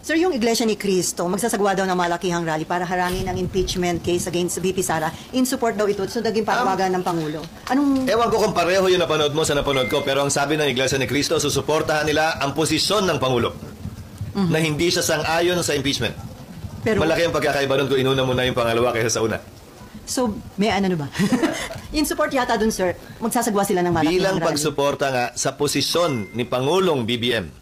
Sir, yung Iglesia ni Cristo, magsasagawa daw ng malakihang rally para harangin ang impeachment case against VP Sara. In support daw ito. So, naging panawagan ng Pangulo. Anong... Ewan ko kung pareho yung napanood mo sa napanood ko, pero ang sabi ng Iglesia ni Cristo, susuportahan nila ang posisyon ng Pangulo na hindi siya sang-ayon sa impeachment. Pero, Malaki ang pagkakaiba nun kung inuna mo na yung pangalawa kaysa sa una. so, may ano ba? In support yata dun, sir, magsasagawa sila ng malakihang Bilang rally. pagsuporta nga sa posisyon ni Pangulong BBM,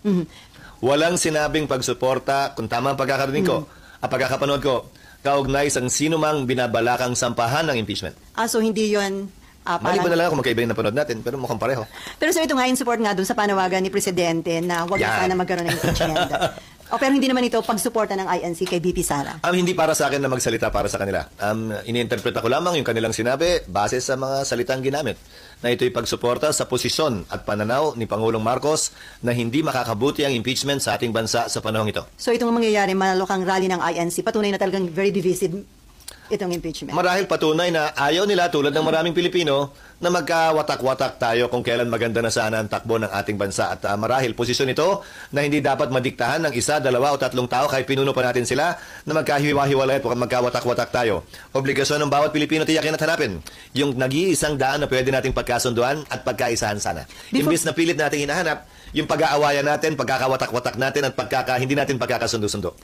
walang sinabing pagsuporta, kung tama ang pagkakarinig ko, ang pagkakapanood ko, kaugnay sa sino mang binabalakang sampahan ng impeachment. So hindi yun... Maliban na lang kung magkaiba yung napanood natin, pero mukhang pareho. Pero so ito nga, in support nga dun sa panawagan ni Presidente na huwag na sana magkaroon ng impeachment. Pero hindi naman ito pagsuporta ng INC kay VP Sara. Hindi para sa akin na magsalita para sa kanila. Iniinterpreta ko lamang yung kanilang sinabi base sa mga salitang ginamit na ito'y pagsuporta sa posisyon at pananaw ni Pangulong Marcos na hindi makakabuti ang impeachment sa ating bansa sa panahong ito. So itong mangyayari, malukang rally ng INC, patunay na talagang very divisive itong impeachment. Marahil patunay na ayaw nila tulad ng maraming Pilipino na magkawatak-watak tayo kung kailan maganda na sana ang takbo ng ating bansa. At marahil posisyon ito na hindi dapat madiktahan ng isa, dalawa o tatlong tao kahit pinuno pa natin sila na magkahiwa-hiwalay at magkawatak-watak tayo. Obligasyon ng bawat Pilipino tiyakin at hanapin yung nag-iisang daan na pwede nating pagkasunduan at pagkaisahan sana. Imbis na pilit nating hinahanap yung pag-aawayan natin, pagkakawatak-watak natin at hindi natin pagkakasundo-sundo.